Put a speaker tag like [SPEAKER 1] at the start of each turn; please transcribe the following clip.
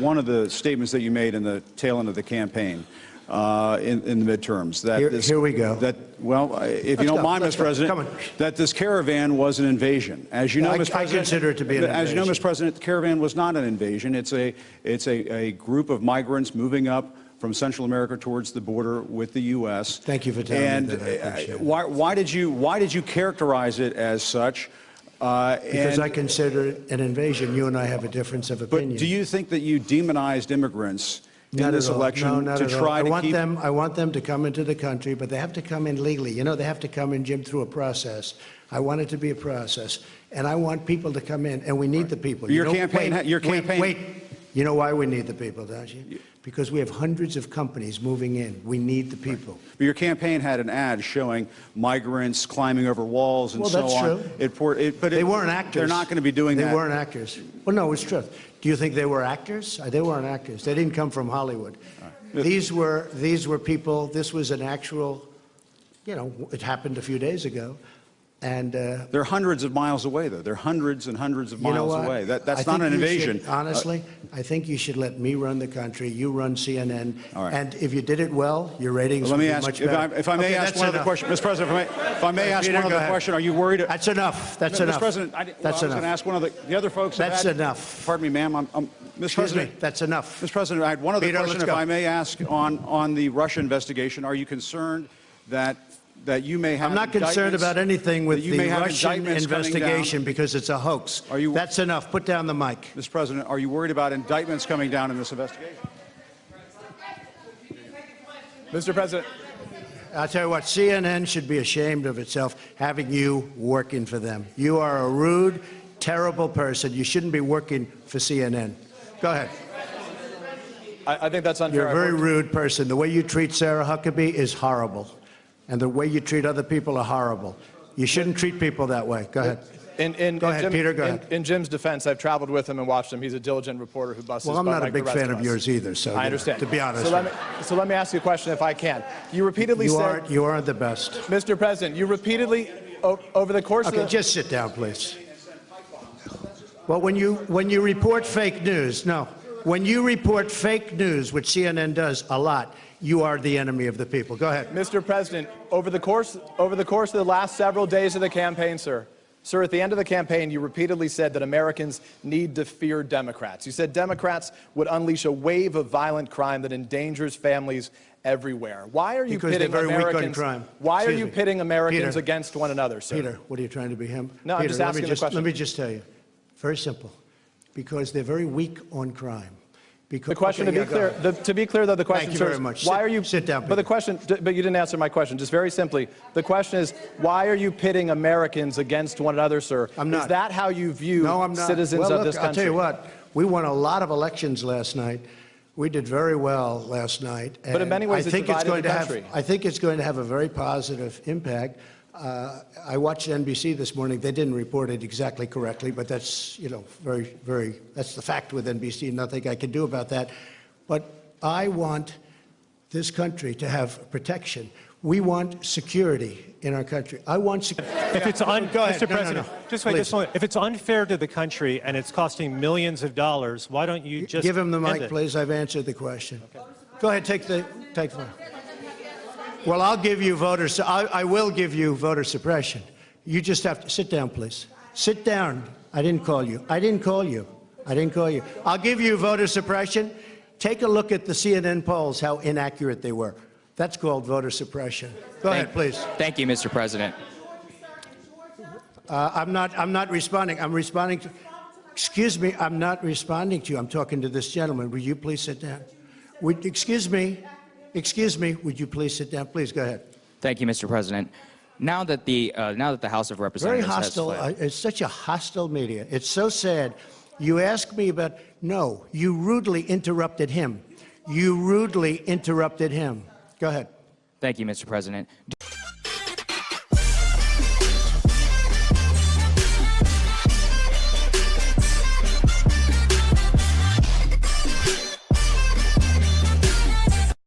[SPEAKER 1] one of the statements that you made in the tail end of the campaign in the midterms. That
[SPEAKER 2] here we go.
[SPEAKER 1] If you don't mind, Mr. President, that this caravan was an invasion. As you know, Mr. President,
[SPEAKER 2] I consider it to be an invasion.
[SPEAKER 1] As you know, Mr. President, the caravan was not an invasion. It's a group of migrants moving up from Central America towards the border with the U.S.
[SPEAKER 2] Thank you for telling me that. I appreciate it.
[SPEAKER 1] Why did you characterize it as such?
[SPEAKER 2] Because I consider it an invasion. You and I have a difference of opinion.
[SPEAKER 1] But do you think that you demonized immigrants in this election to try to keep?
[SPEAKER 2] I want them to come into the country, but they have to come in legally. You know, they have to come in, Jim, through a process. I want it to be a process, and I want people to come in, and we need the people.
[SPEAKER 1] Your campaign.
[SPEAKER 2] Wait. You know why we need the people, don't you? Because we have hundreds of companies moving in. We need the people.
[SPEAKER 1] But your campaign had an ad showing migrants climbing over walls and so on.
[SPEAKER 2] Well, that's true.
[SPEAKER 1] But
[SPEAKER 2] they weren't actors.
[SPEAKER 1] They're not going to be doing that.
[SPEAKER 2] They weren't actors. Well, no, it's true. Do you think they were actors? They weren't actors. They didn't come from Hollywood. Right. These were people. This was an actual, it happened a few days ago. And
[SPEAKER 1] they're hundreds of miles away, though. They're hundreds and hundreds of miles away. That's not an invasion.
[SPEAKER 2] Honestly, I think you should let me run the country. You run CNN.
[SPEAKER 1] All right.
[SPEAKER 2] And if you did it well, your ratings would be much better.
[SPEAKER 1] If I may ask one other question, Mr. President, if I may ask one other question, are you worried?
[SPEAKER 2] That's enough. That's enough.
[SPEAKER 1] Mr. President, I was going to ask one of the other folks.
[SPEAKER 2] That's enough.
[SPEAKER 1] Pardon me, ma'am. Mr. President,
[SPEAKER 2] that's enough.
[SPEAKER 1] Mr. President, I had one other question, if I may ask, on the Russia investigation. Are you concerned that you may have?
[SPEAKER 2] I'm not concerned about anything with the Russian investigation because it's a hoax. That's enough. Put down the mic.
[SPEAKER 1] Mr. President, are you worried about indictments coming down in this investigation?
[SPEAKER 3] Mr. President.
[SPEAKER 2] I'll tell you what, CNN should be ashamed of itself having you working for them. You are a rude, terrible person. You shouldn't be working for CNN. Go ahead.
[SPEAKER 3] I think that's unfair.
[SPEAKER 2] You're a very rude person. The way you treat Sarah Huckabee is horrible. And the way you treat other people are horrible. You shouldn't treat people that way. Go ahead. Go ahead, Peter, go ahead.
[SPEAKER 3] In Jim's defense, I've traveled with him and watched him. He's a diligent reporter who busts his butt.
[SPEAKER 2] Well, I'm not
[SPEAKER 3] like
[SPEAKER 2] a big fan of yours either, so
[SPEAKER 3] I understand.
[SPEAKER 2] To be honest.
[SPEAKER 3] So let me ask you a question, if I can. You repeatedly said
[SPEAKER 2] you aren't the best,
[SPEAKER 3] Mr. President. You repeatedly, over the course of the...
[SPEAKER 2] just sit down, please. Well, when you report fake news, when you report fake news, which CNN does a lot, you are the enemy of the people. Go ahead.
[SPEAKER 3] Mr. President, over the course of the last several days of the campaign, sir, at the end of the campaign, you repeatedly said that Americans need to fear Democrats. You said Democrats would unleash a wave of violent crime that endangers families everywhere. Why are you pitting Americans? Why are you pitting Americans against one another, sir?
[SPEAKER 2] Peter, what are you trying to be him?
[SPEAKER 3] No, I'm just asking the question.
[SPEAKER 2] Let me just tell you, very simple, because they're very weak on crime.
[SPEAKER 3] The question, to be clear, though, the question,
[SPEAKER 2] Thank you very much.
[SPEAKER 3] Why are you
[SPEAKER 2] sit down?
[SPEAKER 3] But the question, but you didn't answer my question. Just very simply, the question is, why are you pitting Americans against one another, sir?
[SPEAKER 2] I'm not.
[SPEAKER 3] Is that how you view citizens of this country?
[SPEAKER 2] I'll tell you what. We won a lot of elections last night. We did very well last night.
[SPEAKER 3] But in many ways,
[SPEAKER 2] I think it's going to have a very positive impact. I watched NBC this morning. They didn't report it exactly correctly, but that's, that's the fact with NBC. Nothing I can do about that. But I want this country to have protection. We want security in our country. I want security.
[SPEAKER 4] If it's Mr. President, just wait just a moment. If it's unfair to the country and it's costing millions of dollars, why don't you just
[SPEAKER 2] give him the mic, please? I've answered the question. Okay. Go ahead, take the mic. Well, I'll give you I will give you voter suppression. You just have to sit down, please. Sit down. I didn't call you. I didn't call you. I'll give you voter suppression. Take a look at the CNN polls, how inaccurate they were. That's called voter suppression. Go ahead, please.
[SPEAKER 5] Thank you, Mr. President.
[SPEAKER 2] I'm not responding. I'm responding to. Excuse me. I'm not responding to you. I'm talking to this gentleman. Will you please sit down? Excuse me. Would you please sit down? Please go ahead.
[SPEAKER 5] Thank you, Mr. President. Now that the House of Representatives
[SPEAKER 2] very hostile. It's such a hostile media. It's so sad. You ask me about. No, you rudely interrupted him. Go ahead.
[SPEAKER 5] Thank you, Mr. President.